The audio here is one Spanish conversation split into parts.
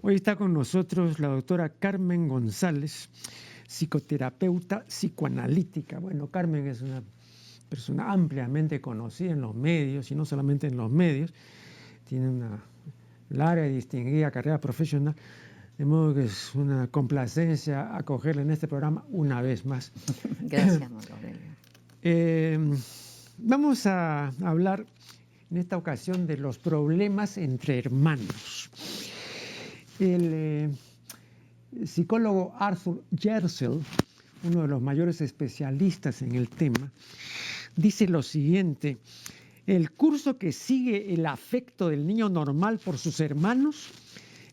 Hoy está con nosotros la doctora Carmen González, psicoterapeuta psicoanalítica. Bueno, Carmen es una persona ampliamente conocida en los medios, y no solamente en los medios, tiene una larga y distinguida carrera profesional, de modo que es una complacencia acogerla en este programa una vez más. Gracias, Aurelio. Vamos a hablar en esta ocasión de los problemas entre hermanos. El psicólogo Arthur Gersel, uno de los mayores especialistas en el tema, dice lo siguiente: el curso que sigue el afecto del niño normal por sus hermanos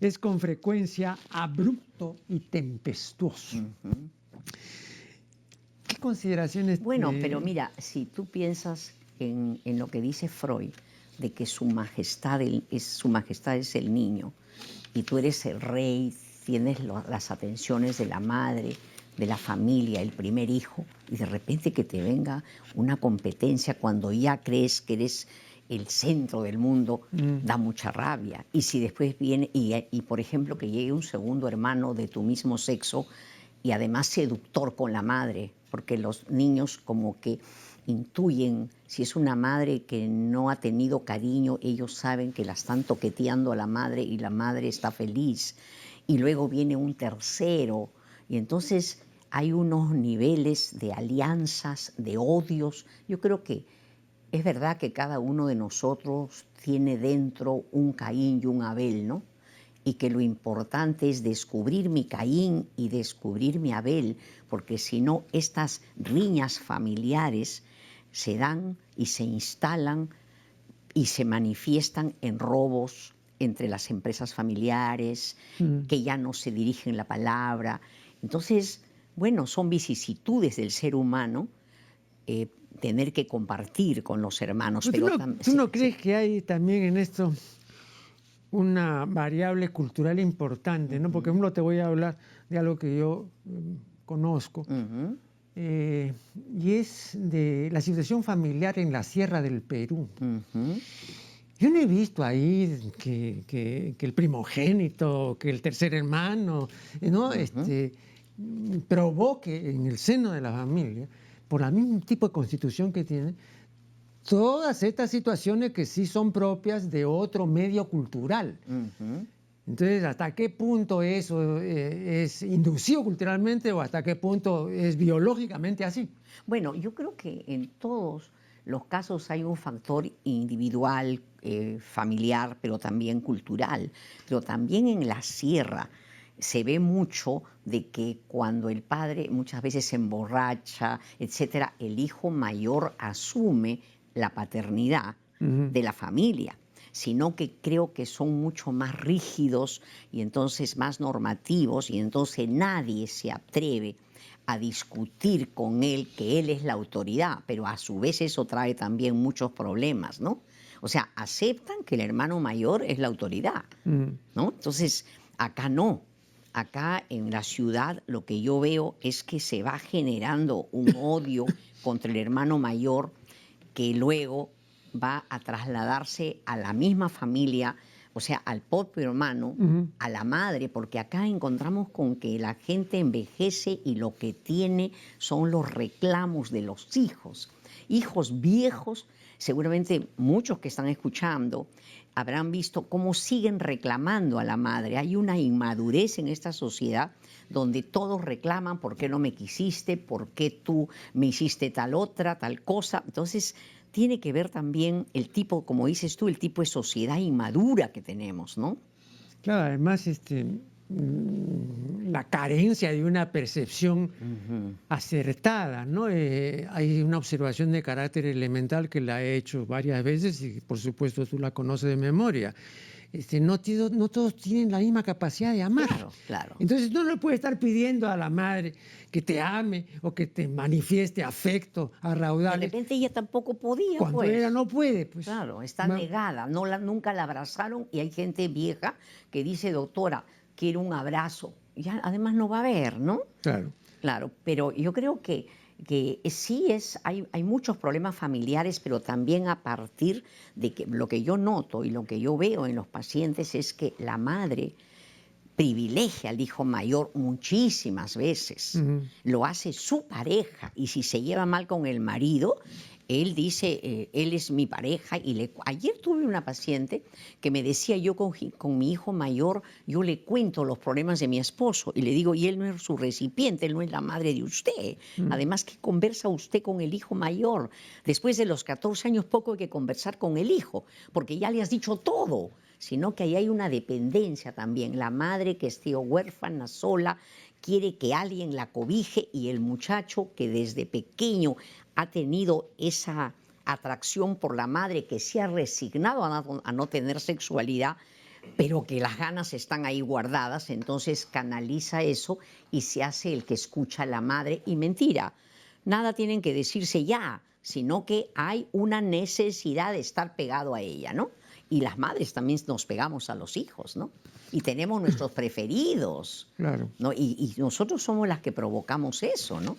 es con frecuencia abrupto y tempestuoso. ¿Qué consideraciones? Bueno, pero mira, si tú piensas en lo que dice Freud, de que su majestad es el niño, y tú eres el rey, tienes las atenciones de la madre, de la familia, el primer hijo, y de repente que te venga una competencia cuando ya crees que eres el centro del mundo, da mucha rabia. Y si después viene, y por ejemplo que llegue un segundo hermano de tu mismo sexo, y además seductor con la madre, porque los niños como que intuyen, si es una madre que no ha tenido cariño, ellos saben que la están toqueteando a la madre y la madre está feliz. Y luego viene un tercero, y entonces hay unos niveles de alianzas, de odios. Yo creo que es verdad que cada uno de nosotros tiene dentro un Caín y un Abel, ¿no? Y que lo importante es descubrir mi Caín y descubrir mi Abel, porque si no, estas riñas familiares se dan y se instalan y se manifiestan en robos entre las empresas familiares, que ya no se dirigen la palabra. Entonces, bueno, son vicisitudes del ser humano tener que compartir con los hermanos. Pero ¿tú no crees que hay también en esto una variable cultural importante, ¿no? Porque, por ejemplo, te voy a hablar de algo que yo conozco, y es de la situación familiar en la Sierra del Perú. Yo no he visto ahí que el primogénito, que el tercer hermano, ¿no? Provoque en el seno de la familia, por el mismo tipo de constitución que tiene, todas estas situaciones que sí son propias de otro medio cultural. Entonces, ¿hasta qué punto eso es inducido culturalmente o hasta qué punto es biológicamente así? Bueno, yo creo que en todos los casos hay un factor individual, familiar, pero también cultural. Pero también en la sierra se ve mucho de que cuando el padre muchas veces se emborracha, etcétera, el hijo mayor asume la paternidad de la familia, sino que creo que son mucho más rígidos y entonces más normativos, y entonces nadie se atreve a discutir con él que él es la autoridad, pero a su vez eso trae también muchos problemas, ¿no? O sea, aceptan que el hermano mayor es la autoridad, ¿no? Entonces, acá no. Acá en la ciudad lo que yo veo es que se va generando un odio contra el hermano mayor que luego va a trasladarse a la misma familia, o sea, al propio hermano, a la madre, porque acá encontramos con que la gente envejece y lo que tiene son los reclamos de los hijos. Hijos viejos, seguramente muchos que están escuchando habrán visto cómo siguen reclamando a la madre. Hay una inmadurez en esta sociedad donde todos reclaman: ¿por qué no me quisiste? ¿Por qué tú me hiciste tal otra, tal cosa? Entonces, tiene que ver también el tipo, como dices tú, el tipo de sociedad inmadura que tenemos, ¿no? Claro, además la carencia de una percepción acertada, ¿no? Hay una observación de carácter elemental que la he hecho varias veces y por supuesto tú la conoces de memoria. No todos tienen la misma capacidad de amar. Claro, claro. Entonces no le puedes estar pidiendo a la madre que te ame o que te manifieste afecto a raudales. De repente ella tampoco podía, cuando pues. ella no puede, pues. Claro, está negada, nunca la abrazaron, y hay gente vieja que dice: doctora, quiero un abrazo. Ya además no va a haber, ¿no? Claro. Claro, pero yo creo que sí hay muchos problemas familiares, pero también a partir de que lo que yo noto y lo que yo veo en los pacientes es que la madre privilegia al hijo mayor muchísimas veces. Lo hace su pareja, y si se lleva mal con el marido, él dice, él es mi pareja. Ayer tuve una paciente que me decía, yo con mi hijo mayor, yo le cuento los problemas de mi esposo y le digo, y él no es su recipiente, él no es la madre de usted. Además, ¿qué conversa usted con el hijo mayor? Después de los 14 años, poco hay que conversar con el hijo, porque ya le has dicho todo. Sino que ahí hay una dependencia también. La madre que esté huérfana, sola, quiere que alguien la cobije, y el muchacho que desde pequeño ha tenido esa atracción por la madre, que se ha resignado a no tener sexualidad, pero que las ganas están ahí guardadas, entonces canaliza eso y se hace el que escucha a la madre. Y mentira, nada tienen que decirse ya, sino que hay una necesidad de estar pegado a ella, ¿no? Y las madres también nos pegamos a los hijos, ¿no? Y tenemos nuestros preferidos, Claro. ¿no? Y nosotros somos las que provocamos eso, ¿no?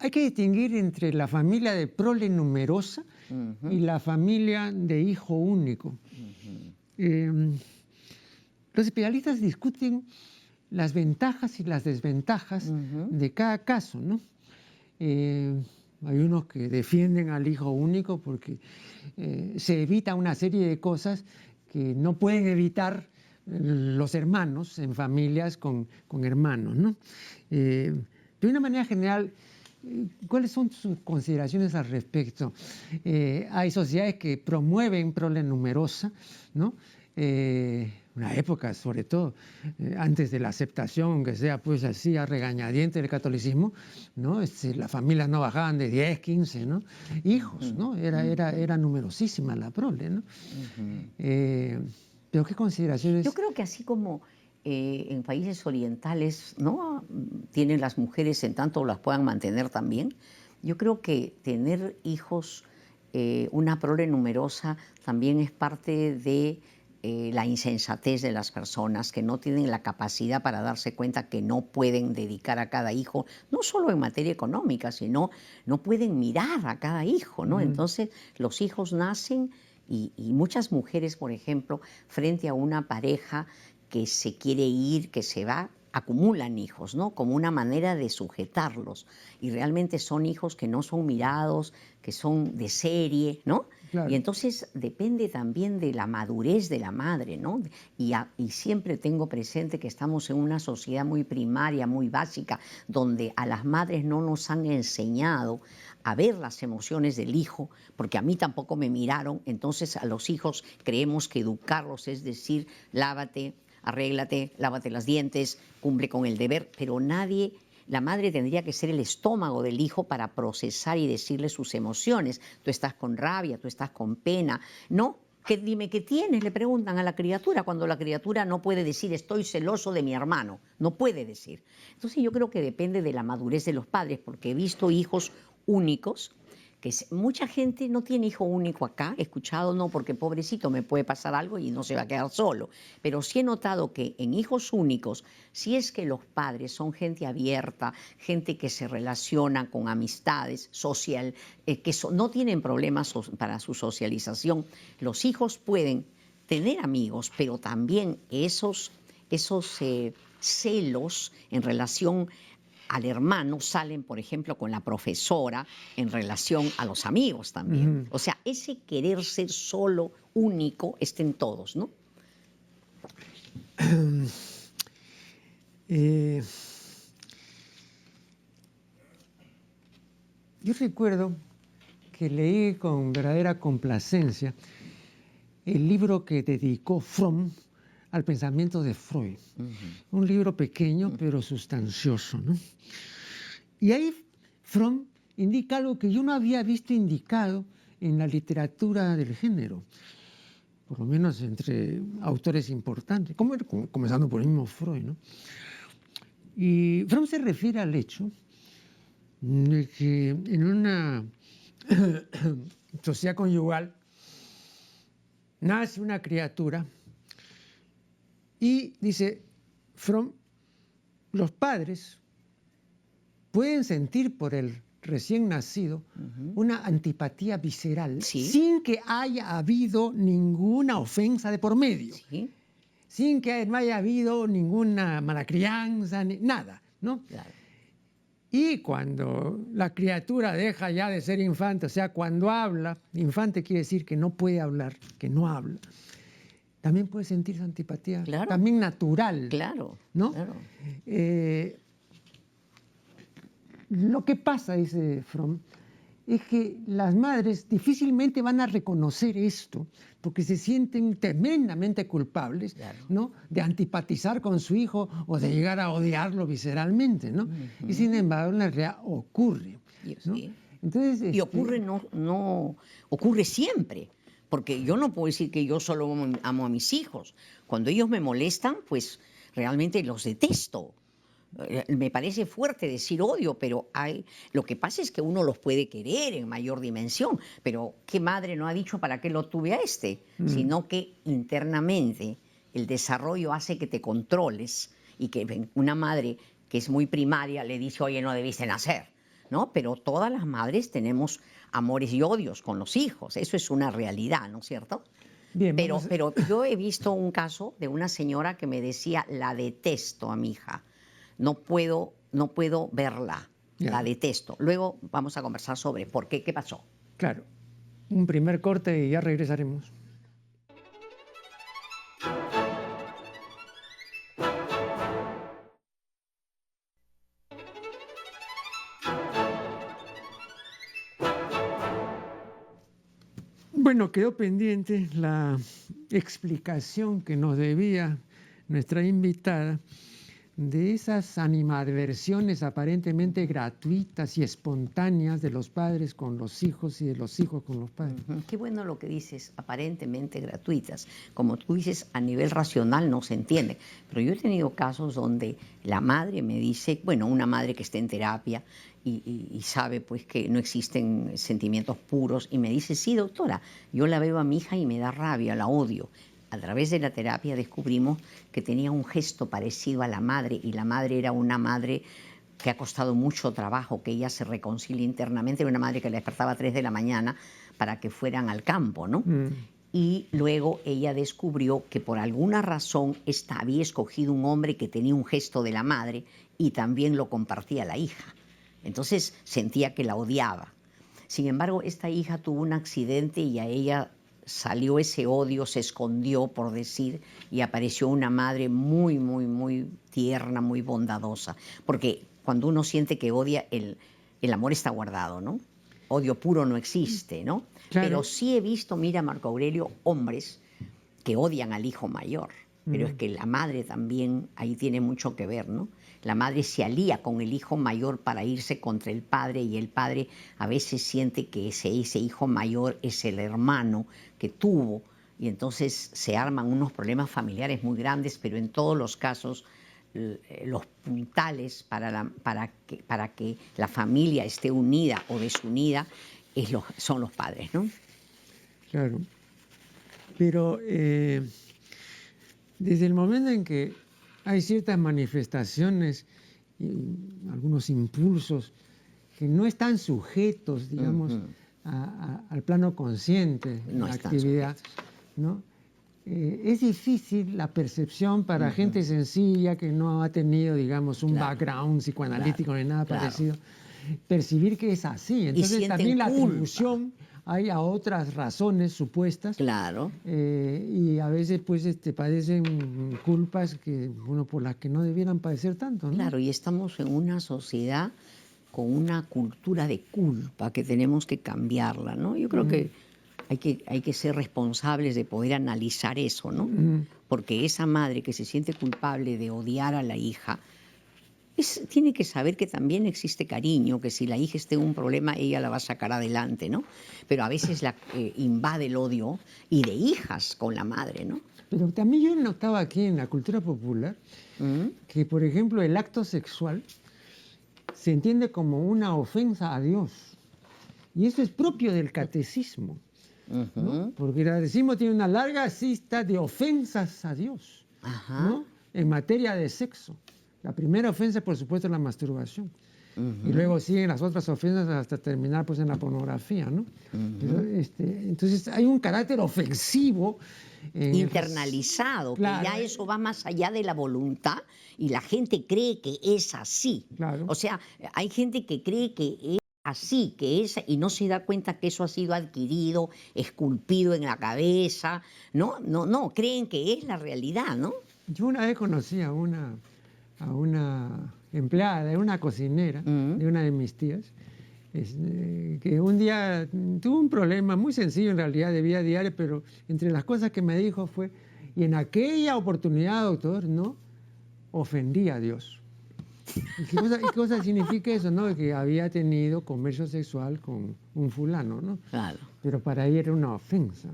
Hay que distinguir entre la familia de prole numerosa y la familia de hijo único. Los especialistas discuten las ventajas y las desventajas de cada caso, ¿no? Hay unos que defienden al hijo único porque se evita una serie de cosas que no pueden evitar los hermanos en familias con hermanos, ¿no? De una manera general, ¿cuáles son sus consideraciones al respecto? Hay sociedades que promueven prole numerosa, ¿no? Una época, sobre todo, antes de la aceptación, aunque sea pues así a regañadientes del catolicismo, ¿no? Las familias no bajaban de 10, 15, ¿no? Hijos, ¿no? Era numerosísima la prole, ¿no? Pero ¿qué consideraciones? Yo creo que así como en países orientales, ¿no?, tienen las mujeres en tanto las puedan mantener también, yo creo que tener hijos, una prole numerosa, también es parte de la insensatez de las personas que no tienen la capacidad para darse cuenta que no pueden dedicar a cada hijo, no solo en materia económica, sino no pueden mirar a cada hijo, ¿no? Entonces los hijos nacen y muchas mujeres, por ejemplo, frente a una pareja que se quiere ir, que se va, acumulan hijos, ¿no? Como una manera de sujetarlos. Y realmente son hijos que no son mirados, que son de serie, ¿no? Claro. Y entonces depende también de la madurez de la madre, ¿no? Y siempre tengo presente que estamos en una sociedad muy primaria, muy básica, donde a las madres no nos han enseñado a ver las emociones del hijo, porque a mí tampoco me miraron. Entonces a los hijos creemos que educarlos es decir, lávate, arréglate, lávate los dientes, cumple con el deber, pero nadie... La madre tendría que ser el estómago del hijo para procesar y decirle sus emociones. Tú estás con rabia, tú estás con pena. No, dime qué tienes, le preguntan a la criatura, cuando la criatura no puede decir estoy celoso de mi hermano, no puede decir. Entonces yo creo que depende de la madurez de los padres, porque he visto hijos únicos, que mucha gente no tiene hijo único acá, he escuchado, no, porque pobrecito me puede pasar algo y no se va a quedar solo, pero sí he notado que en hijos únicos, si es que los padres son gente abierta, gente que se relaciona con amistades, social, no tienen problemas para su socialización, los hijos pueden tener amigos, pero también esos celos en relación al hermano salen, por ejemplo, con la profesora en relación a los amigos también. O sea, ese querer ser solo, único, está en todos, ¿no? Yo recuerdo que leí con verdadera complacencia el libro que dedicó Fromm al pensamiento de Freud. Un libro pequeño pero sustancioso, ¿no? Y ahí Fromm indica algo que yo no había visto indicado en la literatura del género, por lo menos entre autores importantes, comenzando por el mismo Freud, ¿no? Y Fromm se refiere al hecho de que en una sociedad conyugal nace una criatura y, dice Fromm, los padres pueden sentir por el recién nacido una antipatía visceral Sí. sin que haya habido ninguna ofensa de por medio, Sí, sin que no haya habido ninguna mala crianza, nada, ¿no? claro. Y cuando la criatura deja ya de ser infante, o sea, cuando habla, infante quiere decir que no puede hablar, que no habla, también puede sentir esa antipatía, Claro. también natural, Claro, ¿no? claro. Lo que pasa, dice Fromm, es que las madres difícilmente van a reconocer esto, porque se sienten tremendamente culpables, Claro. ¿no?, de antipatizar con su hijo o de llegar a odiarlo visceralmente, ¿no? Y sin embargo, en la realidad ocurre, ¿no? Sí. Entonces, Y ocurre, no ocurre siempre, porque yo no puedo decir que yo solo amo a mis hijos. Cuando ellos me molestan, pues realmente los detesto. Me parece fuerte decir odio, pero lo que pasa es que uno los puede querer en mayor dimensión, pero ¿qué madre no ha dicho para qué lo tuve a este? Sino que internamente el desarrollo hace que te controles y que una madre que es muy primaria le dice, oye, no debiste nacer, ¿no? Pero todas las madres tenemos amores y odios con los hijos, eso es una realidad, ¿no es cierto? bien, Pero yo he visto un caso de una señora que me decía, la detesto a mi hija. No puedo verla, Ya. la detesto. Luego vamos a conversar sobre por qué, qué pasó. claro, un primer corte y ya regresaremos. Bueno, quedó pendiente la explicación que nos debía nuestra invitada de esas animadversiones aparentemente gratuitas y espontáneas de los padres con los hijos y de los hijos con los padres. Qué bueno lo que dices, aparentemente gratuitas. Como tú dices, a nivel racional no se entiende. Pero yo he tenido casos donde la madre me dice, bueno, una madre que esté en terapia y sabe pues que no existen sentimientos puros y me dice, sí, doctora, yo la veo a mi hija y me da rabia, la odio. A través de la terapia descubrimos que tenía un gesto parecido a la madre y la madre era una madre que ha costado mucho trabajo que ella se reconcilie internamente, era una madre que la despertaba a 3 de la mañana para que fueran al campo, ¿no? Y luego ella descubrió que por alguna razón esta había escogido un hombre que tenía un gesto de la madre y también lo compartía la hija. Entonces sentía que la odiaba. Sin embargo, esta hija tuvo un accidente y a ella salió ese odio, se escondió, por decir, y apareció una madre muy, muy, muy tierna, muy bondadosa. Porque cuando uno siente que odia, el amor está guardado, ¿no? Odio puro no existe, ¿no? Claro. Pero sí he visto, mira, Marco Aurelio, hombres que odian al hijo mayor. Pero es que la madre también ahí tiene mucho que ver, ¿no? La madre se alía con el hijo mayor para irse contra el padre y el padre a veces siente que ese hijo mayor es el hermano que tuvo y entonces se arman unos problemas familiares muy grandes, pero en todos los casos los puntales para que la familia esté unida o desunida son los padres, ¿no? Claro. Pero desde el momento en que hay ciertas manifestaciones y algunos impulsos que no están sujetos, digamos, al plano consciente de No la están actividad, ¿no? Es difícil la percepción para gente sencilla que no ha tenido, digamos, un background psicoanalítico ni nada parecido, percibir que es así. Entonces sienten también la culpa. atribución hay a otras razones supuestas. Claro. Y a veces pues padecen culpas que, bueno, por las que no debieran padecer tanto, ¿no? Claro, y estamos en una sociedad con una cultura de culpa que tenemos que cambiarla, ¿no? Yo creo que hay que ser responsables de poder analizar eso, ¿no? Porque esa madre que se siente culpable de odiar a la hija, tiene que saber que también existe cariño, que si la hija esté en un problema, ella la va a sacar adelante, ¿no? Pero a veces invade el odio y de hijas con la madre, ¿no? Pero también yo notaba aquí en la cultura popular que, por ejemplo, el acto sexual se entiende como una ofensa a Dios. Y eso es propio del catecismo, ¿no? Porque el catecismo tiene una larga lista de ofensas a Dios, ¿no? En materia de sexo. La primera ofensa, por supuesto, es la masturbación. y luego siguen las otras ofensas hasta terminar pues en la pornografía, ¿no? Pero, entonces hay un carácter ofensivo internalizado, claro, que ya eso va más allá de la voluntad y la gente cree que es así. Claro. O sea, hay gente que cree que es así, que es, y no se da cuenta que eso ha sido adquirido, esculpido en la cabeza, ¿no? No, creen que es la realidad, ¿no? Yo una vez conocí a una empleada, de una cocinera, de una de mis tías, que un día tuvo un problema muy sencillo en realidad de vida diaria, pero entre las cosas que me dijo fue, y en aquella oportunidad, doctor, ¿no? Ofendí a Dios. ¿Y qué cosa significa eso, no? Que había tenido comercio sexual con un fulano, ¿no? Claro. Pero para ella era una ofensa,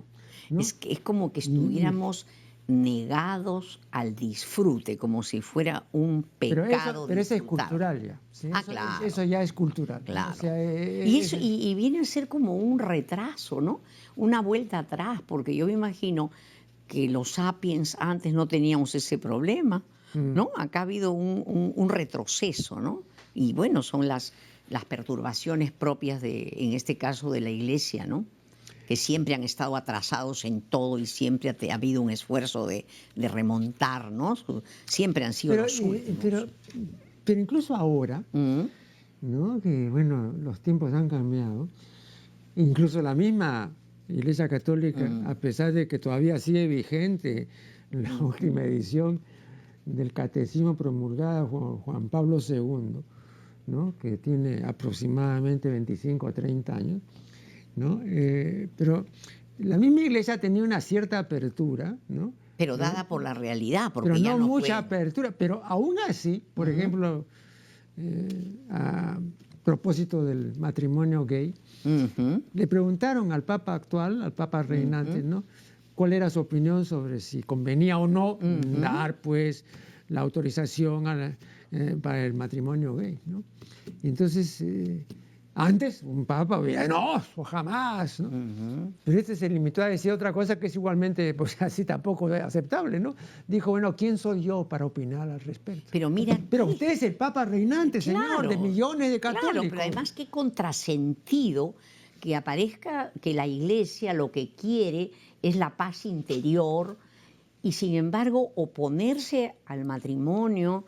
¿no? Es como que estuviéramos negados al disfrute, como si fuera un pecado. Pero eso es cultural ya. ¿Sí? Claro. Eso ya es cultural. Claro. O sea, y viene a ser como un retraso, ¿no? Una vuelta atrás, porque yo me imagino que los sapiens antes no teníamos ese problema, ¿no? Acá ha habido un retroceso, ¿no? Y bueno, son las perturbaciones propias en este caso, de la Iglesia, ¿no? Que siempre han estado atrasados en todo y siempre ha habido un esfuerzo de remontar, ¿no? Siempre han sido los últimos. Pero incluso ahora, ¿no? Que bueno, los tiempos han cambiado, incluso la misma Iglesia Católica, a pesar de que todavía sigue vigente la última edición del Catecismo promulgada por Juan Pablo II, ¿no? Que tiene aproximadamente 25 o 30 años, ¿no? Pero la misma Iglesia tenía una cierta apertura, ¿no? Pero dada por la realidad, porque pero ya no mucha pueden. apertura, pero aún así, por ejemplo, a propósito del matrimonio gay, le preguntaron al Papa actual, al Papa reinante, ¿no? ¿Cuál era su opinión sobre si convenía o no dar, pues, la autorización para el matrimonio gay, ¿no? Y entonces, antes un papa había, no, jamás, ¿no? Pero este se limitó a decir otra cosa que es igualmente, pues así tampoco aceptable, ¿no? Dijo, bueno, ¿quién soy yo para opinar al respecto? Pero mira... Pero usted es el papa reinante, señor, de millones de católicos. Claro, pero además qué contrasentido que aparezca que la Iglesia lo que quiere es la paz interior y sin embargo oponerse al matrimonio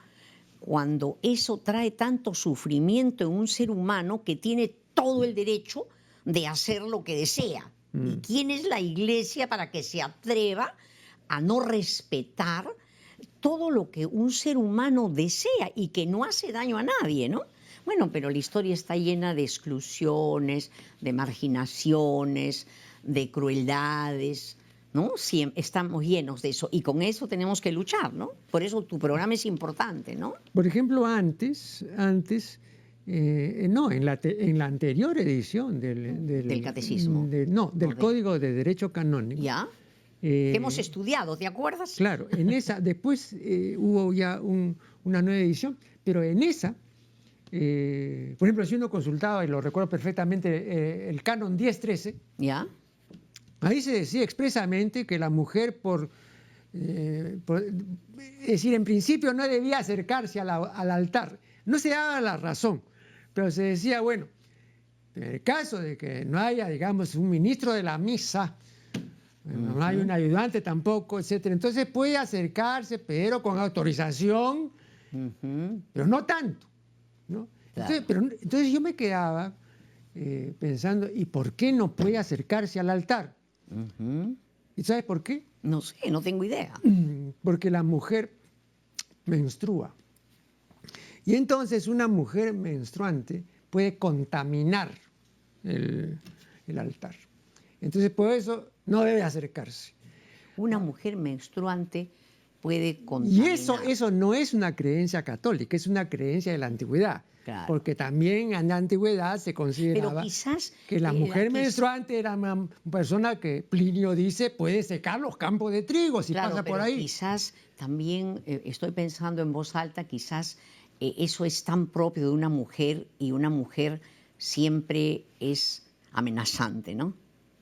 cuando eso trae tanto sufrimiento en un ser humano que tiene todo el derecho de hacer lo que desea. ¿Y quién es la Iglesia para que se atreva a no respetar todo lo que un ser humano desea y que no hace daño a nadie, ¿no? Bueno, pero la historia está llena de exclusiones, de marginaciones, de crueldades, ¿no? Estamos llenos de eso y con eso tenemos que luchar, ¿no? Por eso tu programa es importante, ¿no? Por ejemplo, antes no, en la anterior edición del catecismo. Del Código de Derecho Canónico. ¿Ya? Que hemos estudiado, ¿te acuerdas? Claro, en esa, después hubo ya una nueva edición, pero en esa, por ejemplo, si uno consultaba, y lo recuerdo perfectamente, el canon 1013, ¿ya? Ahí se decía expresamente que la mujer, es decir, en principio no debía acercarse al altar. No se daba la razón, pero se decía, bueno, en el caso de que no haya, digamos, un ministro de la misa, no hay un ayudante tampoco, etcétera, entonces puede acercarse, pero con autorización, pero no tanto, ¿no? Claro. Entonces yo me quedaba pensando, ¿y por qué no puede acercarse al altar? ¿Y sabes por qué? No sé, no tengo idea. Porque la mujer menstrua. Y entonces una mujer menstruante puede contaminar el altar. Entonces por eso no debe acercarse. Una mujer menstruante puede contaminar. Y eso no es una creencia católica, es una creencia de la antigüedad. Claro. Porque también en la antigüedad se consideraba que la mujer menstruante era una persona que Plinio dice puede secar los campos de trigo si pasa por ahí. Quizás también, estoy pensando en voz alta, quizás eso es tan propio de una mujer y una mujer siempre es amenazante, ¿no?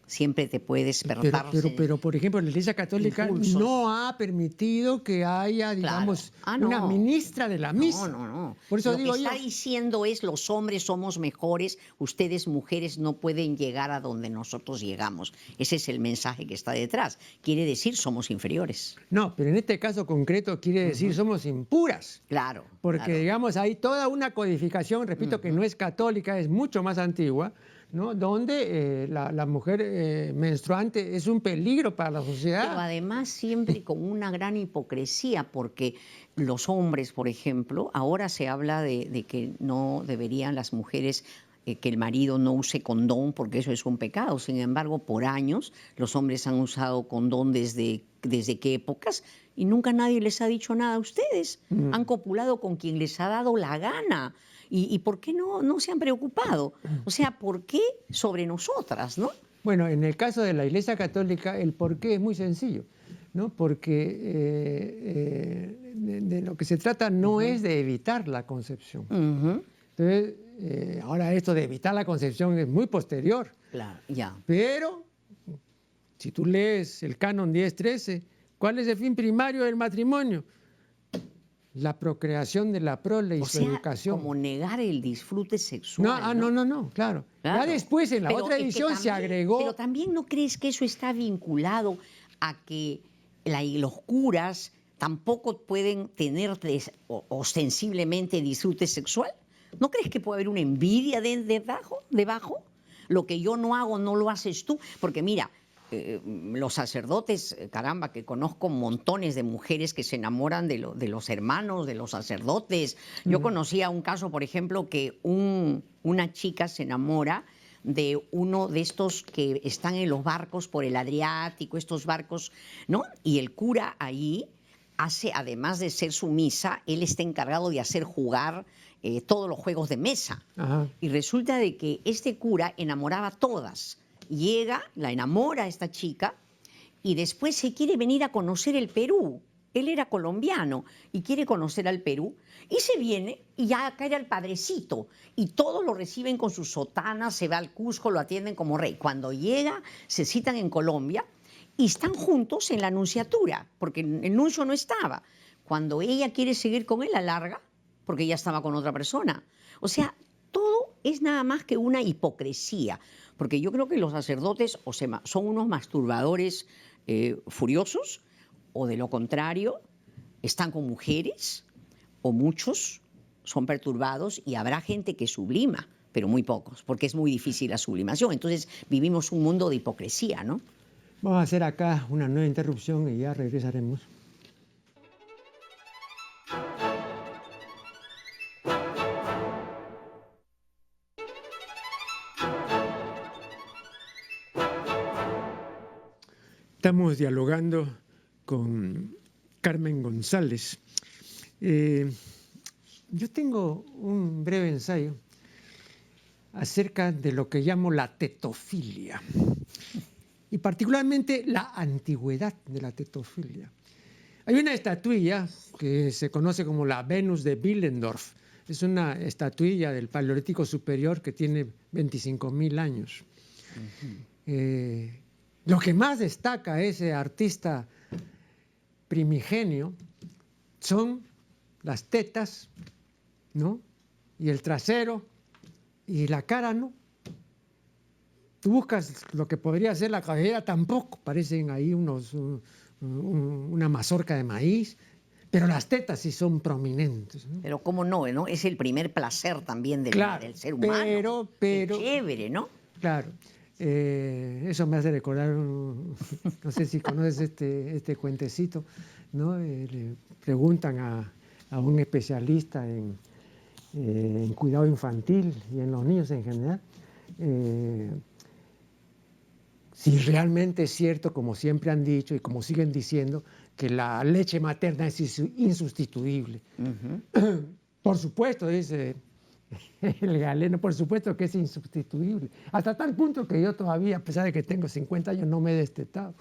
siempre te puede despertar. Pero, por ejemplo, la Iglesia Católica impulsos. no ha permitido que haya, digamos, no. una ministra de la misa. No. Por eso Lo digo que está diciendo es, los hombres somos mejores, ustedes mujeres no pueden llegar a donde nosotros llegamos. Ese es el mensaje que está detrás. Quiere decir, somos inferiores. No, pero en este caso concreto quiere decir somos impuras. Claro. Porque, digamos, hay toda una codificación, repito, que no es católica, es mucho más antigua, ¿no? Donde la mujer menstruante es un peligro para la sociedad. Pero además siempre con una gran hipocresía, porque los hombres, por ejemplo, ahora se habla de que no deberían las mujeres, que el marido no use condón porque eso es un pecado. Sin embargo, por años los hombres han usado condón desde qué épocas y nunca nadie les ha dicho nada a ustedes. Han copulado con quien les ha dado la gana. ¿Y por qué no se han preocupado? O sea, ¿por qué sobre nosotras, no? Bueno, en el caso de la Iglesia Católica, el porqué es muy sencillo, ¿no? Porque de lo que se trata no es de evitar la concepción. Entonces, ahora esto de evitar la concepción es muy posterior. Claro, ya. Pero, si tú lees el Canon 10.13, ¿cuál es el fin primario del matrimonio? La procreación de la prole y su educación. Como negar el disfrute sexual. No, claro. Ya después en la otra edición se agregó. Pero también ¿no crees que eso está vinculado a que los curas tampoco pueden tener ostensiblemente disfrute sexual? ¿No crees que puede haber una envidia debajo? Lo que yo no hago, no lo haces tú. Porque mira, los sacerdotes, caramba, que conozco montones de mujeres que se enamoran de los hermanos, de los sacerdotes. Yo conocía un caso, por ejemplo, que una chica se enamora de uno de estos que están en los barcos por el Adriático, estos barcos, ¿no? Y el cura ahí hace, además de ser sumisa, él está encargado de hacer jugar todos los juegos de mesa. Ajá. Y resulta de que este cura enamoraba a todas. Llega, la enamora a esta chica y después se quiere venir a conocer el Perú. Él era colombiano y quiere conocer al Perú y se viene y ya cae al padrecito y todos lo reciben con sus sotanas, se va al Cusco, lo atienden como rey. Cuando llega, se citan en Colombia y están juntos en la nunciatura porque el nuncio no estaba. Cuando ella quiere seguir con él, la larga porque ella estaba con otra persona. O sea, todo es nada más que una hipocresía. Porque yo creo que los sacerdotes son unos masturbadores furiosos, o de lo contrario, están con mujeres, o muchos son perturbados, y habrá gente que sublima, pero muy pocos, porque es muy difícil la sublimación. Entonces vivimos un mundo de hipocresía, ¿no? Vamos a hacer acá una nueva interrupción y ya regresaremos. Estamos dialogando con Carmen González. Yo tengo un breve ensayo acerca de lo que llamo la tetofilia y particularmente la antigüedad de la tetofilia. Hay una estatuilla que se conoce como la Venus de Willendorf. Es una estatuilla del Paleolítico Superior que tiene 25.000 años. Lo que más destaca ese artista primigenio son las tetas, ¿no? Y el trasero y la cara, ¿no? Tú buscas lo que podría ser la cabellera, tampoco parecen ahí una mazorca de maíz, pero las tetas sí son prominentes, ¿no? Pero cómo no, ¿no? Es el primer placer también del ser humano. Pero qué chévere, ¿no? Claro. Eso me hace recordar, no sé si conoces este cuentecito, ¿no? Le preguntan a un especialista en cuidado infantil y en los niños en general, si realmente es cierto, como siempre han dicho y como siguen diciendo, que la leche materna es insustituible. Por supuesto, dice el galeno, por supuesto que es insustituible. Hasta tal punto que yo todavía, a pesar de que tengo 50 años, no me he destetado.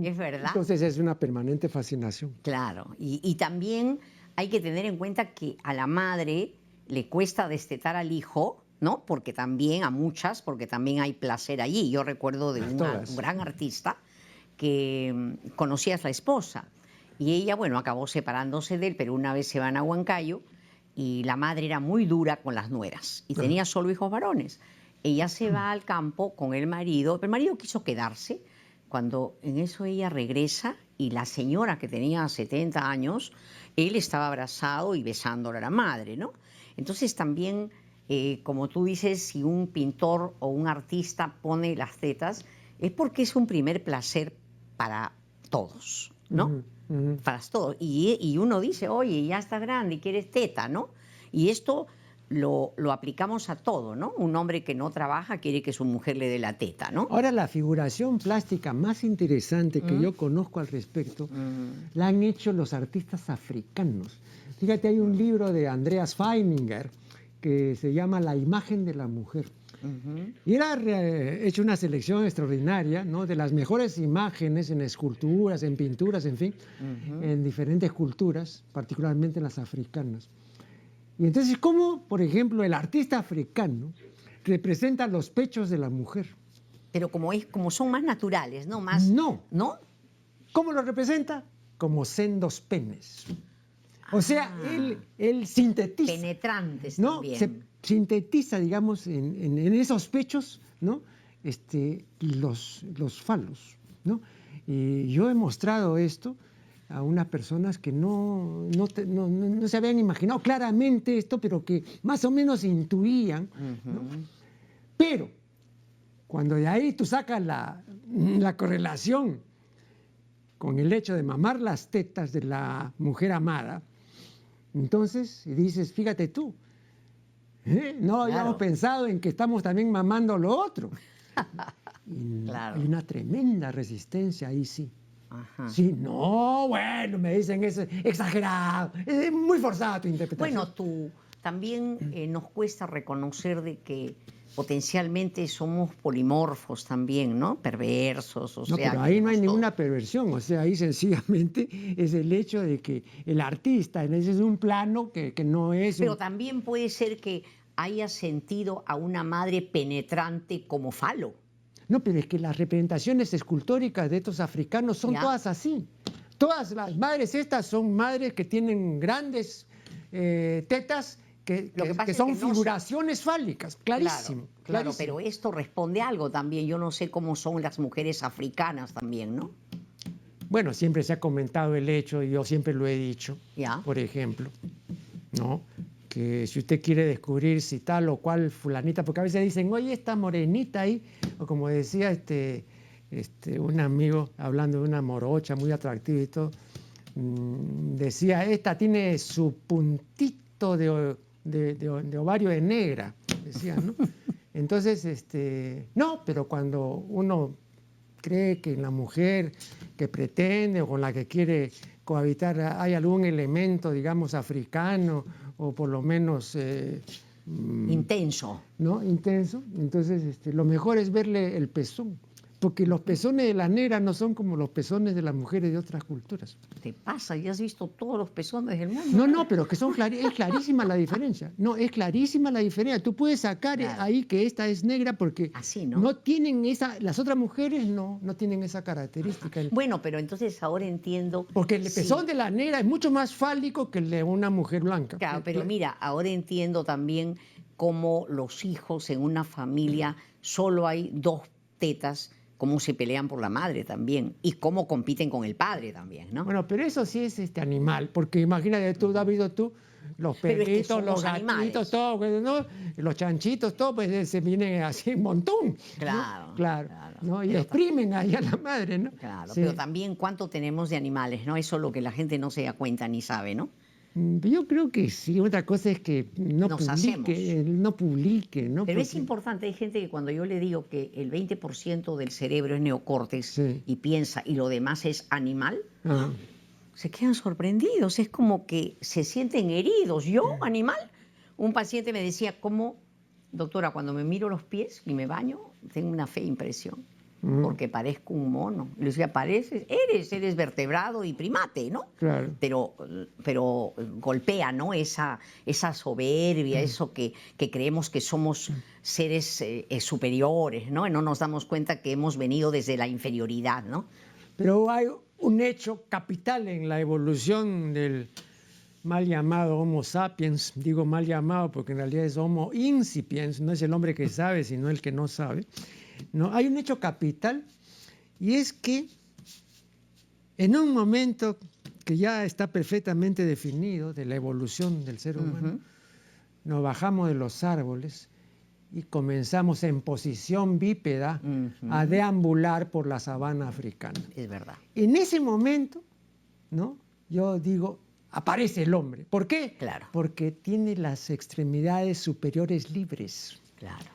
Es verdad. Entonces es una permanente fascinación. Claro, y también hay que tener en cuenta que a la madre le cuesta destetar al hijo ¿no? Porque también a muchas, porque también hay placer allí. Yo recuerdo de un gran artista que conocía a la esposa y ella, bueno, acabó separándose de él, pero una vez se van a Huancayo y la madre era muy dura con las nueras y tenía solo hijos varones. Ella se va al campo con el marido, pero el marido quiso quedarse. Cuando en eso ella regresa y la señora que tenía 70 años, él estaba abrazado y besándole a la madre, ¿no? Entonces también, como tú dices, si un pintor o un artista pone las tetas, es porque es un primer placer para todos, ¿no? Para todos. Y uno dice, oye, ya estás grande y quieres teta, ¿no? Y esto lo aplicamos a todo, ¿no? Un hombre que no trabaja quiere que su mujer le dé la teta, ¿no? Ahora, la figuración plástica más interesante que yo conozco al respecto la han hecho los artistas africanos. Fíjate, hay un libro de Andreas Feininger que se llama La imagen de la mujer. Y él ha hecho una selección extraordinaria, ¿no?, de las mejores imágenes en esculturas, en pinturas, en fin, en diferentes culturas, particularmente en las africanas. Y entonces, ¿cómo, por ejemplo, el artista africano representa los pechos de la mujer? Pero como son más naturales, ¿no? No. ¿No? ¿Cómo lo representa? Como sendos penes. O sea, él sintetiza. Penetrantes, ¿no? también. Se sintetiza, digamos, en esos pechos, ¿no?, los falos, ¿no? Y yo he mostrado esto a unas personas que no se habían imaginado claramente esto, pero que más o menos intuían, ¿no? Pero cuando de ahí tú sacas la correlación con el hecho de mamar las tetas de la mujer amada, entonces dices, fíjate tú, no habíamos pensado en que estamos también mamando lo otro. Claro. Hay una tremenda resistencia ahí, sí. Ajá. Sí, no, bueno, me dicen es exagerado, es muy forzada tu interpretación. Bueno, también nos cuesta reconocer de que potencialmente somos polimorfos también, ¿no? Perversos, o sea... Pero ahí no hay ninguna perversión, o sea, ahí sencillamente es el hecho de que el artista, ese es un plano que no es... Pero también puede ser que haya sentido a una madre penetrante como falo. No, pero es que las representaciones escultóricas de estos africanos son todas así. Todas las madres estas son madres que tienen grandes tetas que son figuraciones fálicas, clarísimo. Claro, pero esto responde a algo también. Yo no sé cómo son las mujeres africanas también, ¿no? Bueno, siempre se ha comentado el hecho, y yo siempre lo he dicho, por ejemplo, ¿no?, que si usted quiere descubrir si tal o cual fulanita, porque a veces dicen, oye, esta morenita ahí, o como decía un amigo, hablando de una morocha muy atractiva y todo, decía, esta tiene su puntito de ovario de negra, decía, ¿no? Entonces, no, pero cuando uno cree que en la mujer que pretende o con la que quiere cohabitar hay algún elemento, digamos, africano o por lo menos... intenso. ¿No? Intenso. Entonces, lo mejor es verle el pezón. Porque los pezones de las negras no son como los pezones de las mujeres de otras culturas. ¿Te pasa? ¿Ya has visto todos los pezones del mundo? No, pero que es clarísima la diferencia. No, es clarísima la diferencia. Tú puedes sacar ahí que esta es negra porque así, ¿no? No tienen las otras mujeres no tienen esa característica. Bueno, pero entonces ahora entiendo... Porque el pezón de la negra es mucho más fálico que el de una mujer blanca. Claro, pero mira, ahora entiendo también cómo los hijos en una familia solo hay dos tetas, cómo se pelean por la madre también y cómo compiten con el padre también, ¿no? Bueno, pero eso sí es animal, porque imagínate tú, David, los perritos, los gatitos, todo, ¿no? Los chanchitos, todo, pues se vienen así un montón. Claro. ¿no? Y exprimen ahí a la madre, ¿no? Claro, pero también cuánto tenemos de animales, ¿no? Eso es lo que la gente no se da cuenta ni sabe, ¿no? Yo creo que sí. Otra cosa es que no publique. Pero es importante, hay gente que cuando yo le digo que el 20% del cerebro es neocórtex y piensa y lo demás es animal, se quedan sorprendidos. Es como que se sienten heridos. ¿Yo, animal? Un paciente me decía, ¿cómo, doctora, cuando me miro los pies y me baño, tengo una fea impresión? porque parezco un mono. Le decía, eres vertebrado y primate, ¿no? Claro. Pero golpea, ¿no? Esa soberbia, eso que creemos que somos seres superiores, ¿no? Y no nos damos cuenta que hemos venido desde la inferioridad, ¿no? Pero hay un hecho capital en la evolución del mal llamado Homo sapiens. Digo mal llamado porque en realidad es Homo incipiens, no es el hombre que sabe, sino el que no sabe. No, hay un hecho capital, y es que en un momento que ya está perfectamente definido de la evolución del ser humano, nos bajamos de los árboles y comenzamos en posición bípeda a deambular por la sabana africana. Es verdad. En ese momento, ¿no? Yo digo, aparece el hombre. ¿Por qué? Claro. Porque tiene las extremidades superiores libres. Claro.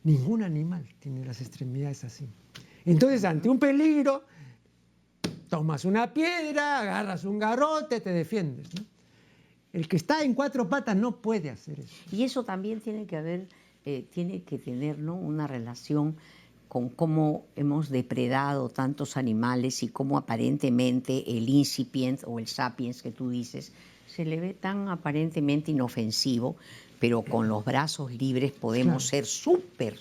Ningún animal tiene las extremidades así. Entonces, ante un peligro, tomas una piedra, agarras un garrote, te defiendes, ¿no? El que está en cuatro patas no puede hacer eso. Y eso también tiene que tener, ¿no?, una relación con cómo hemos depredado tantos animales y cómo aparentemente el incipient o el sapiens que tú dices se le ve tan aparentemente inofensivo, pero con los brazos libres podemos ser súper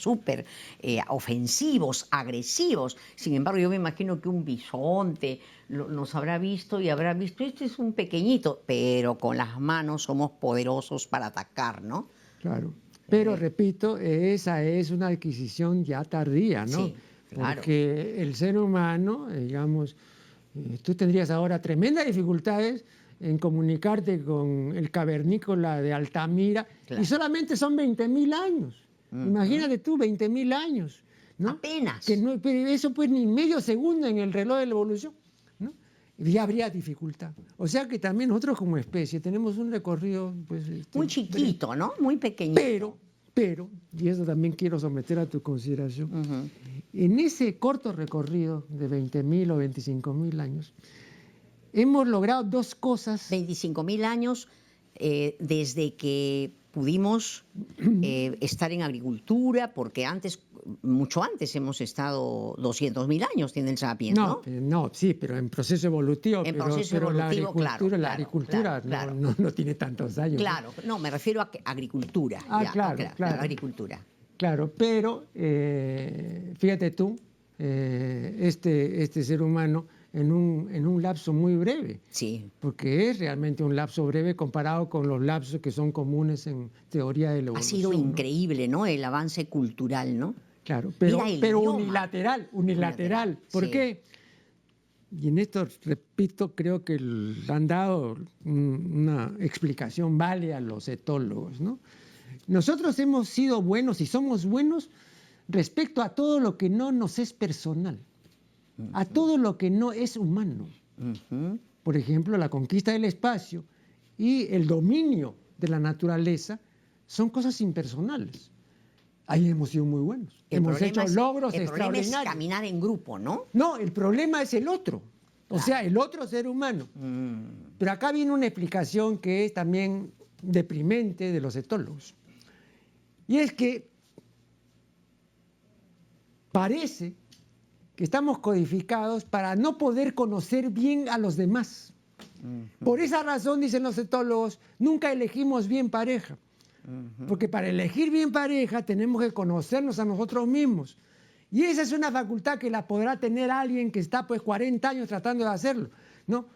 ofensivos, agresivos. Sin embargo, yo me imagino que un bisonte nos habrá visto y habrá visto, este es un pequeñito, pero con las manos somos poderosos para atacar, ¿no? Claro. Pero repito, esa es una adquisición ya tardía, ¿no? Sí, claro. Porque el ser humano, digamos, tú tendrías ahora tremendas dificultades en comunicarte con el cavernícola de Altamira, Claro. y solamente son 20.000 años. Imagínate tú, 20.000 años, ¿no? Apenas. Que no, pero eso pues ni medio segundo en el reloj de la evolución, ¿no? Ya habría dificultad. O sea que también nosotros como especie tenemos un recorrido pues, muy chiquito, ¿no? Muy pequeñito. Pero, y eso también quiero someter a tu consideración, en ese corto recorrido de 20.000 o 25.000 años, hemos logrado dos cosas. 25.000 años desde que pudimos estar en agricultura, porque mucho antes hemos estado 200.000 años, tiene el sapiens, ¿no? No, sí, pero en proceso evolutivo. Pero la agricultura claro. No tiene tantos años. Claro, no, me refiero a agricultura. Claro. Agricultura. Claro, pero fíjate tú, este ser humano en un lapso muy breve. Sí. Porque es realmente un lapso breve comparado con los lapsos que son comunes en teoría de la evolución. Ha sido increíble, ¿no? El avance cultural, ¿no? Claro, pero unilateral. ¿Por qué? Y en esto, repito, creo que han dado una explicación válida a los etólogos, ¿no? Nosotros hemos sido buenos y somos buenos respecto a todo lo que no nos es personal, a todo lo que no es humano. Por ejemplo, la conquista del espacio y el dominio de la naturaleza son cosas impersonales. Ahí hemos sido muy buenos. Hemos hecho logros extraordinarios. El problema es caminar en grupo, ¿no? No, el problema es el otro. O sea, el otro ser humano. Pero acá viene una explicación que es también deprimente de los etólogos. Y es que parece que estamos codificados para no poder conocer bien a los demás. Por esa razón, dicen los etólogos, nunca elegimos bien pareja. Porque para elegir bien pareja tenemos que conocernos a nosotros mismos. Y esa es una facultad que la podrá tener alguien que está pues 40 años tratando de hacerlo, ¿no?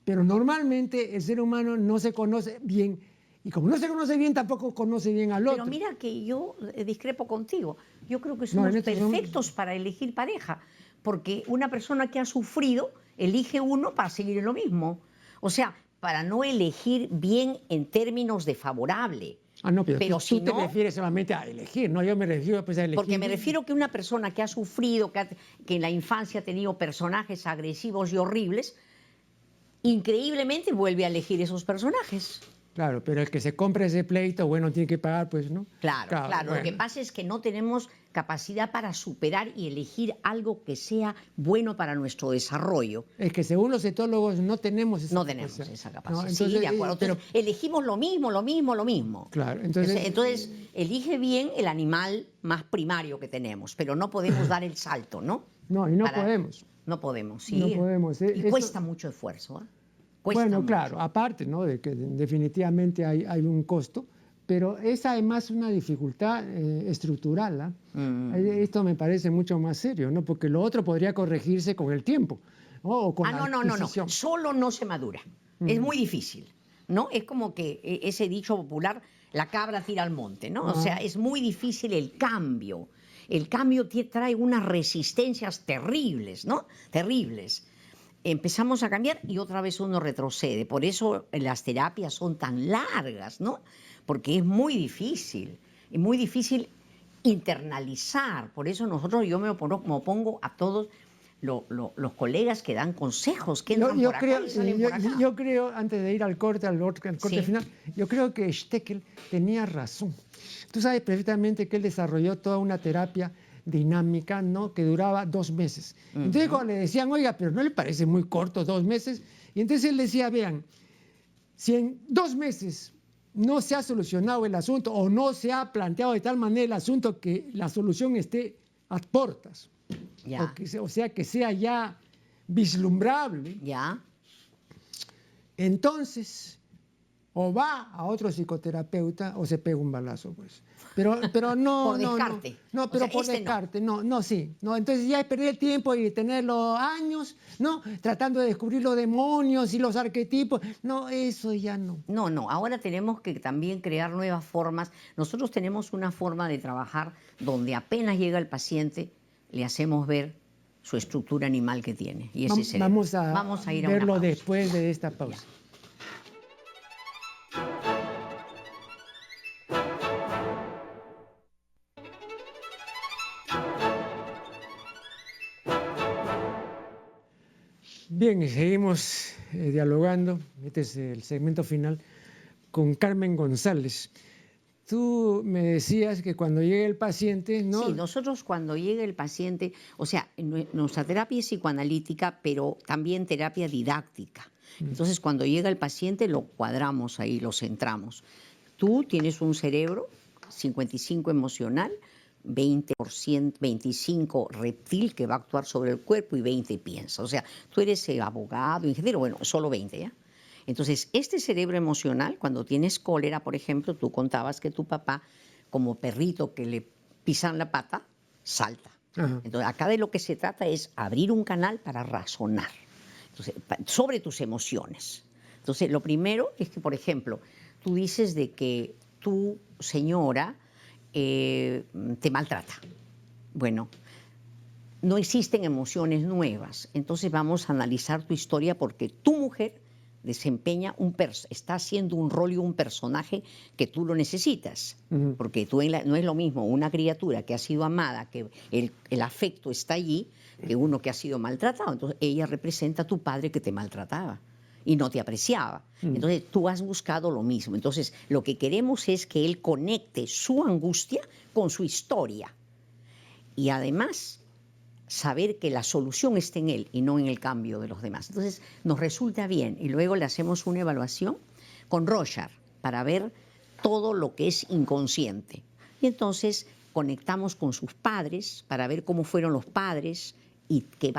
Pero normalmente el ser humano no se conoce bien. Y como no se conoce bien, tampoco conoce bien al otro. Pero mira que yo discrepo contigo. Yo creo que somos perfectos para elegir pareja. Porque una persona que ha sufrido elige uno para seguir en lo mismo. O sea, para no elegir bien en términos de favorable. No, pero tú te refieres solamente a elegir, ¿no? Yo me refiero pues, a elegir. Porque me refiero que una persona que ha sufrido, que en la infancia ha tenido personajes agresivos y horribles, increíblemente vuelve a elegir esos personajes. Claro, pero el que se compra ese pleito, bueno, tiene que pagar, pues, ¿no? Claro. Bueno. Lo que pasa es que no tenemos capacidad para superar y elegir algo que sea bueno para nuestro desarrollo. Es que según los etólogos no tenemos esa No capacidad. tenemos esa capacidad. No, entonces, sí, de acuerdo. Entonces, elegimos lo mismo. Claro, Entonces, elige bien el animal más primario que tenemos, pero no podemos dar el salto, ¿no? No, y no podemos. No podemos, sí. No podemos. Y cuesta mucho esfuerzo, ¿eh? Bueno, mucho. claro, aparte, ¿no?, de que definitivamente hay un costo, pero es además una dificultad estructural. Esto me parece mucho más serio, ¿no? Porque lo otro podría corregirse con el tiempo, ¿no? O con la adquisición. Solo no se madura. Es muy difícil, ¿no? Es como que ese dicho popular, la cabra tira al monte, ¿no? O sea, es muy difícil el cambio. El cambio trae unas resistencias terribles, ¿no? Terribles. Empezamos a cambiar y otra vez uno retrocede. Por eso las terapias son tan largas, ¿no? Porque es muy difícil internalizar. Por eso yo me opongo a todos los colegas que dan consejos, que entran por acá y salen por acá. Yo creo, antes de ir al corte Sí. final, yo creo que Steckel tenía razón. Tú sabes perfectamente que él desarrolló toda una terapia dinámica, ¿no?, que duraba 2 meses. Entonces cuando le decían, oiga, pero ¿no le parece muy corto 2 meses? Y entonces él decía, vean, si en 2 meses no se ha solucionado el asunto o no se ha planteado de tal manera el asunto que la solución esté a portas, o sea, que sea ya vislumbrable, entonces o va a otro psicoterapeuta o se pega un balazo, pues. Pero no, por descarte. No, pero por descarte, no, entonces ya es perder el tiempo y tener los años, ¿no?, tratando de descubrir los demonios y los arquetipos, no, eso ya no. No, ahora tenemos que también crear nuevas formas. Nosotros tenemos una forma de trabajar donde apenas llega el paciente, le hacemos ver su estructura animal que tiene. Y ese cerebro. Vamos a ir a verlo una pausa después de esta pausa. Ya. Bien, y seguimos dialogando, este es el segmento final, con Carmen González. Tú me decías que cuando llegue el paciente, ¿no? Sí, nosotros cuando llega el paciente, o sea, nuestra terapia es psicoanalítica, pero también terapia didáctica. Entonces, cuando llega el paciente, lo cuadramos ahí, lo centramos. Tú tienes un cerebro, 55 emocional, 20%, 25 reptil que va a actuar sobre el cuerpo y 20 piensa. O sea, tú eres abogado, ingeniero, bueno, solo 20, ¿ya? Entonces, este cerebro emocional, cuando tienes cólera, por ejemplo, tú contabas que tu papá, como perrito que le pisan la pata, salta. Ajá. Entonces, acá de lo que se trata es abrir un canal para razonar sobre tus emociones. Entonces, lo primero es que, por ejemplo, tú dices de que tu señora te maltrata. Bueno, no existen emociones nuevas. Entonces vamos a analizar tu historia porque tu mujer desempeña está haciendo un rol y un personaje que tú lo necesitas. Porque no es lo mismo una criatura que ha sido amada, que el afecto está allí, que uno que ha sido maltratado. Entonces ella representa a tu padre que te maltrataba y no te apreciaba. Entonces tú has buscado lo mismo. Entonces lo que queremos es que él conecte su angustia con su historia y además saber que la solución está en él y no en el cambio de los demás. Entonces nos resulta bien y luego le hacemos una evaluación con Rorschach para ver todo lo que es inconsciente. Y entonces conectamos con sus padres para ver cómo fueron los padres y que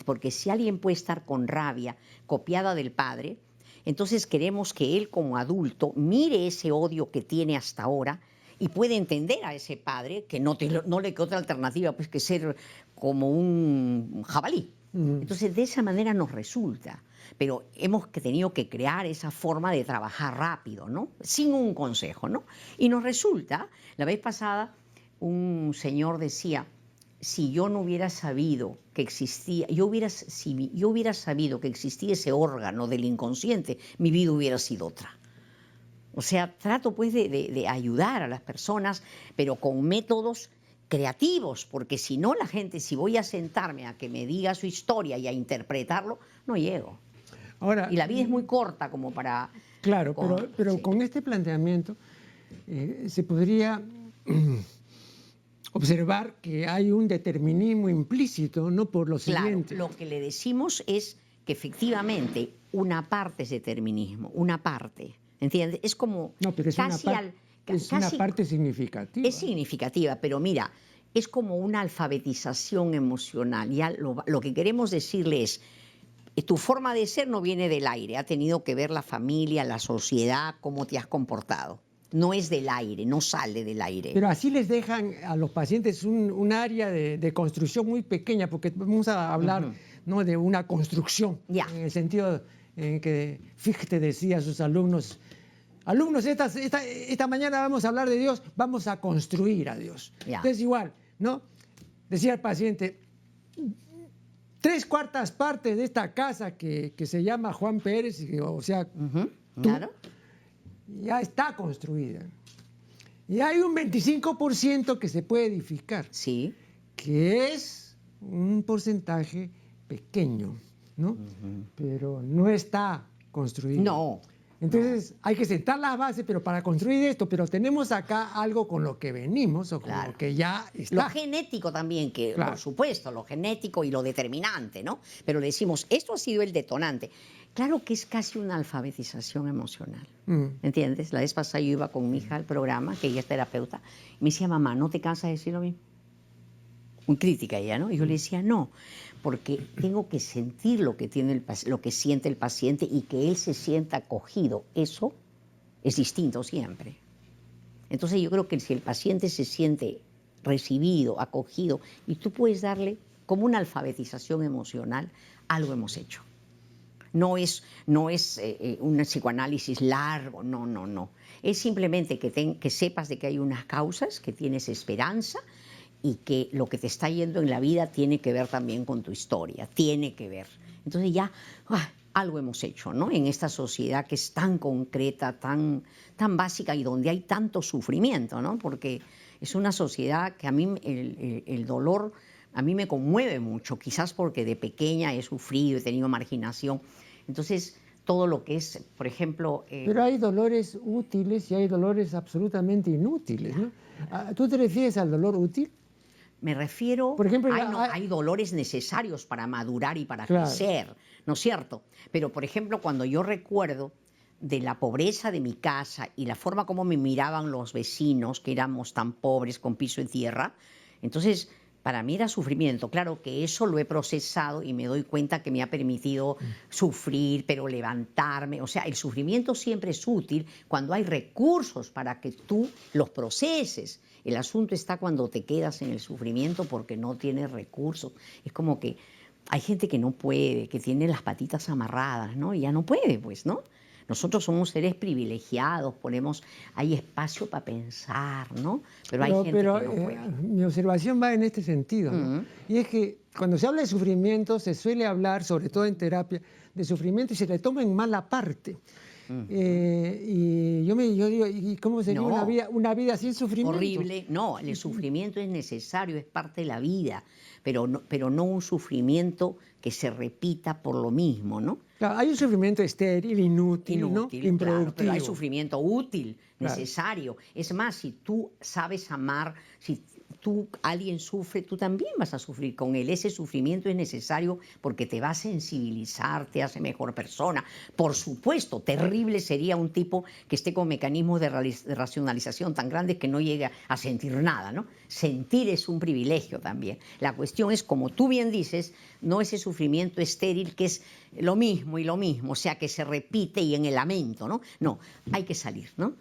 porque si alguien puede estar con rabia copiada del padre, entonces queremos que él como adulto mire ese odio que tiene hasta ahora y puede entender a ese padre que no le queda otra alternativa pues que ser como un jabalí. Entonces de esa manera nos resulta, pero hemos tenido que crear esa forma de trabajar rápido, ¿no?, sin un consejo, ¿no? Y nos resulta, la vez pasada un señor decía, si yo no hubiera sabido que existía, si yo hubiera sabido que existía ese órgano del inconsciente, mi vida hubiera sido otra. O sea, trato pues de ayudar a las personas, pero con métodos creativos, porque si no la gente, si voy a sentarme a que me diga su historia y a interpretarlo, no llego. Ahora, y la vida es muy corta como para... Claro, pero sí. Con este planteamiento se podría observar que hay un determinismo implícito, no por lo Claro, siguiente. lo que le decimos es que efectivamente una parte es determinismo, una parte, ¿entiendes? Es como No, pero es casi una parte significativa. es significativa, pero mira, es como una alfabetización emocional. Ya lo que queremos decirle es, tu forma de ser no viene del aire, ha tenido que ver la familia, la sociedad, cómo te has comportado. No es del aire, no sale del aire. Pero así les dejan a los pacientes un área de construcción muy pequeña, porque vamos a hablar ¿no? de una construcción, Ya. en el sentido en que Fichte decía a sus alumnos, esta mañana vamos a hablar de Dios, vamos a construir a Dios. Ya. Entonces igual, ¿no? Decía el paciente, 3/4 partes de esta casa que se llama Juan Pérez, o sea, tú, Claro. ya está construida. Y hay un 25% que se puede edificar, Sí. que es un porcentaje pequeño, ¿no? Pero no está construido. No. Entonces hay que sentar las bases, pero para construir esto, pero tenemos acá algo con lo que venimos o con Claro. lo que ya está. Lo genético también, que Claro. por supuesto, lo genético y lo determinante, ¿no? Pero le decimos, esto ha sido el detonante. Claro que es casi una alfabetización emocional, ¿entiendes? La vez pasada yo iba con mi hija al programa, que ella es terapeuta, y me decía, mamá, ¿no te cansas de decir lo mismo? Muy crítica ella, ¿no? Y yo le decía, no, porque tengo que sentir lo que lo que siente el paciente y que él se sienta acogido. Eso es distinto siempre. Entonces yo creo que si el paciente se siente recibido, acogido, y tú puedes darle como una alfabetización emocional, algo hemos hecho. No es un psicoanálisis largo, no. Es simplemente que sepas de que hay unas causas, que tienes esperanza y que lo que te está yendo en la vida tiene que ver también con tu historia, tiene que ver. Entonces ya algo hemos hecho, ¿no? En esta sociedad que es tan concreta, tan básica y donde hay tanto sufrimiento, ¿no? Porque es una sociedad que a mí el dolor a mí me conmueve mucho, quizás porque de pequeña he sufrido, he tenido marginación. Entonces, todo lo que es, por ejemplo... Pero hay dolores útiles y hay dolores absolutamente inútiles, ¿no? ¿Tú te refieres al dolor útil? Me refiero, por ejemplo, hay dolores necesarios para madurar y para claro. crecer, ¿no es cierto? Pero, por ejemplo, cuando yo recuerdo de la pobreza de mi casa y la forma como me miraban los vecinos, que éramos tan pobres con piso en tierra, entonces para mí era sufrimiento. Claro que eso lo he procesado y me doy cuenta que me ha permitido sufrir, pero levantarme. O sea, el sufrimiento siempre es útil cuando hay recursos para que tú los proceses. El asunto está cuando te quedas en el sufrimiento porque no tienes recursos. Es como que hay gente que no puede, que tiene las patitas amarradas, ¿no? Y ya no puede, pues, ¿no? Nosotros somos seres privilegiados, hay espacio para pensar, ¿no? Pero hay gente que no puede. Mi observación va en este sentido, ¿no? Y es que cuando se habla de sufrimiento, se suele hablar, sobre todo en terapia, de sufrimiento y se le toma en mala parte. Y yo digo, ¿y cómo sería una vida sin sufrimiento? Horrible. No, el sufrimiento es necesario, es parte de la vida, pero no un sufrimiento que se repita por lo mismo, ¿no? Claro, hay un sufrimiento estéril, inútil, ¿no? Improductivo. Claro, pero hay sufrimiento útil, necesario. Claro. Es más, si tú sabes amar, si alguien sufre, tú también vas a sufrir con él. Ese sufrimiento es necesario porque te va a sensibilizar, te hace mejor persona. Por supuesto, terrible sería un tipo que esté con mecanismos de racionalización tan grandes que no llegue a sentir nada, ¿no? Sentir es un privilegio también. La cuestión es, como tú bien dices, no ese sufrimiento estéril que es lo mismo y lo mismo, o sea, que se repite y en el lamento, ¿no? No, hay que salir, ¿no?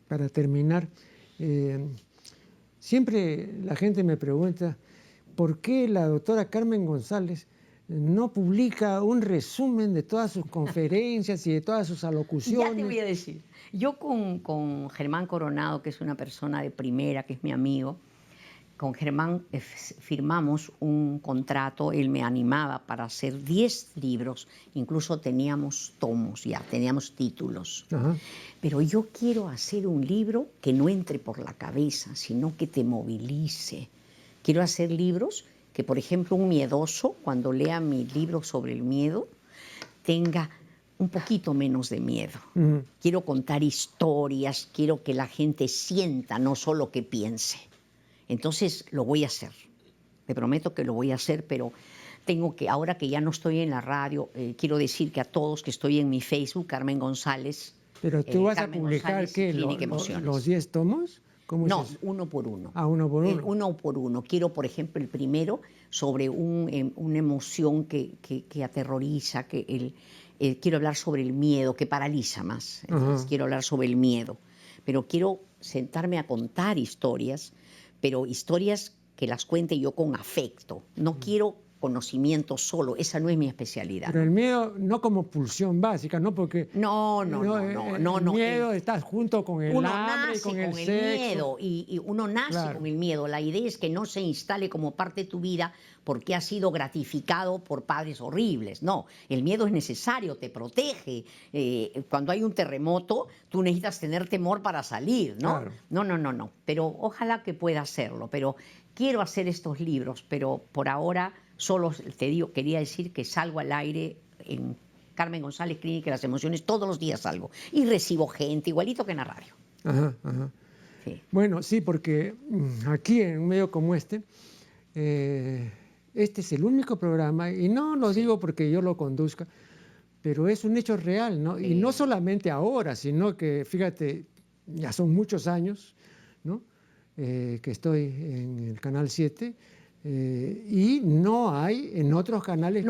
Para terminar, siempre la gente me pregunta por qué la doctora Carmen González no publica un resumen de todas sus conferencias y de todas sus alocuciones. Ya te voy a decir. Yo con Germán Coronado, que es una persona de primera, que es mi amigo, con Germán firmamos un contrato, él me animaba para hacer 10 libros, incluso teníamos tomos ya, teníamos títulos. Ajá. Pero yo quiero hacer un libro que no entre por la cabeza, sino que te movilice. Quiero hacer libros que, por ejemplo, un miedoso, cuando lea mi libro sobre el miedo, tenga un poquito menos de miedo. Quiero contar historias, quiero que la gente sienta, no solo que piense. Entonces lo voy a hacer. Te prometo que lo voy a hacer, pero tengo que, ahora que ya no estoy en la radio, quiero decir que a todos que estoy en mi Facebook, Carmen González. Pero tú vas Carmen a publicar, González, ¿qué? Clínica Emociones. ¿Los 10 tomos? ¿Cómo No, es eso? uno por uno. Ah, uno por uno. Uno por uno. Quiero, por ejemplo, el primero sobre una emoción que aterroriza, quiero hablar sobre el miedo, que paraliza más. Entonces, quiero hablar sobre el miedo. Pero quiero sentarme a contar historias, pero historias que las cuente yo con afecto. No quiero conocimiento solo, esa no es mi especialidad. Pero el miedo no como pulsión básica, ¿no? Porque no. El miedo está junto con el hambre y con el sexo. Miedo y uno nace con el miedo. La idea es que no se instale como parte de tu vida porque ha sido gratificado por padres horribles. No, el miedo es necesario, te protege. Cuando hay un terremoto, tú necesitas tener temor para salir, ¿no? Claro. No. Pero ojalá que pueda hacerlo. Pero quiero hacer estos libros, pero por ahora solo te digo, quería decir que salgo al aire en Carmen González, Clínica de las Emociones, todos los días salgo. Y recibo gente, igualito que en la radio. Ajá. Sí. Bueno, sí, porque aquí en un medio como este es el único programa, y no lo digo porque yo lo conduzca, pero es un hecho real, ¿no? Y no solamente ahora, sino que, fíjate, ya son muchos años, ¿no? Que estoy en el Canal 7, y no hay en otros canales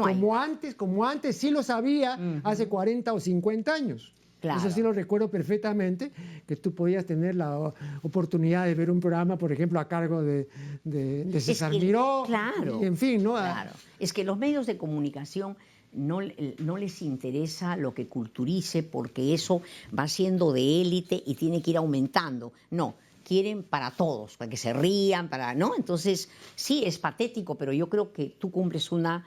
como antes sí los había hace 40 o 50 años. Claro. Eso sí lo recuerdo perfectamente, que tú podías tener la oportunidad de ver un programa, por ejemplo, a cargo de César Miró. Claro. Y en fin, ¿no? Claro. Es que los medios de comunicación no les interesa lo que culturice porque eso va siendo de élite y tiene que ir aumentando. No. Quieren para todos, para que se rían, ¿no? Entonces, sí, es patético, pero yo creo que tú cumples una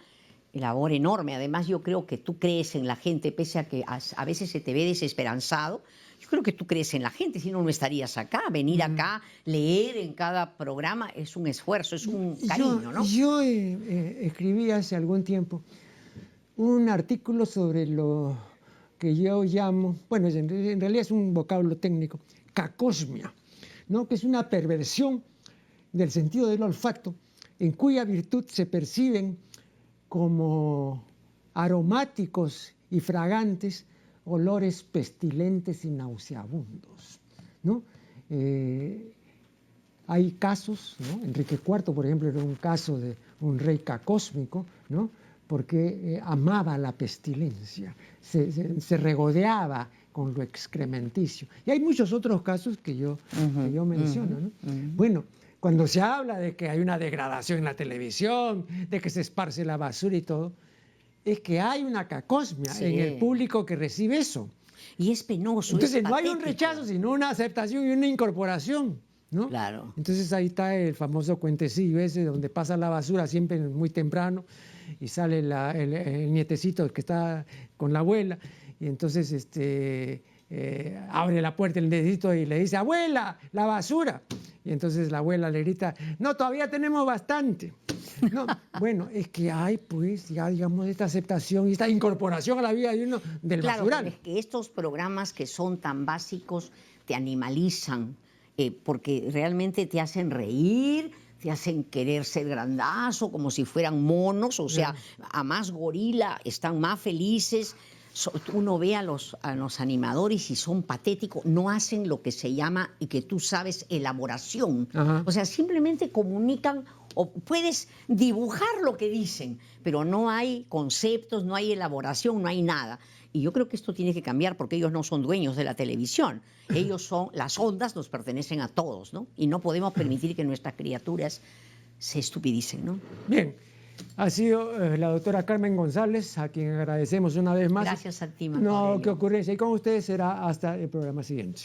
labor enorme. Además, yo creo que tú crees en la gente, pese a que a veces se te ve desesperanzado. Yo creo que tú crees en la gente, si no, no estarías acá. Venir acá, leer en cada programa, es un esfuerzo, es un cariño, ¿no? Yo escribí hace algún tiempo un artículo sobre lo que yo llamo, bueno, en realidad es un vocablo técnico, cacosmia, ¿no? Que es una perversión del sentido del olfato, en cuya virtud se perciben como aromáticos y fragantes olores pestilentes y nauseabundos, ¿no? Hay casos, ¿no? Enrique IV, por ejemplo, era un caso de un rey cacósmico, ¿no? Porque amaba la pestilencia, se regodeaba con lo excrementicio. Y hay muchos otros casos que yo menciono, ¿no? Bueno, cuando se habla de que hay una degradación en la televisión, de que se esparce la basura y todo, es que hay una cacosmia en el público que recibe eso. Y es penoso. Entonces no hay un rechazo, sino una aceptación y una incorporación, ¿no? Claro. Entonces ahí está el famoso cuentecillo ese donde pasa la basura siempre muy temprano y sale el nietecito que está con la abuela y entonces abre la puerta el nietecito y le dice, abuela, la basura. Y entonces la abuela le grita, no, todavía tenemos bastante. No, bueno, es que hay pues ya digamos esta aceptación y esta incorporación a la vida de uno del basural. Claro, es que estos programas que son tan básicos te animalizan porque realmente te hacen reír, te hacen querer ser grandazo, como si fueran monos, o sea, a más gorila, están más felices. Uno ve a los animadores y son patéticos, no hacen lo que se llama, y que tú sabes, elaboración. Ajá. O sea, simplemente comunican, o puedes dibujar lo que dicen, pero no hay conceptos, no hay elaboración, no hay nada. Y yo creo que esto tiene que cambiar porque ellos no son dueños de la televisión. Ellos son, las ondas nos pertenecen a todos, ¿no? Y no podemos permitir que nuestras criaturas se estupidicen, ¿no? Bien, ha sido la doctora Carmen González, a quien agradecemos una vez más. Gracias a ti, No, Aurelio. qué ocurrencia. Y con ustedes será hasta el programa siguiente.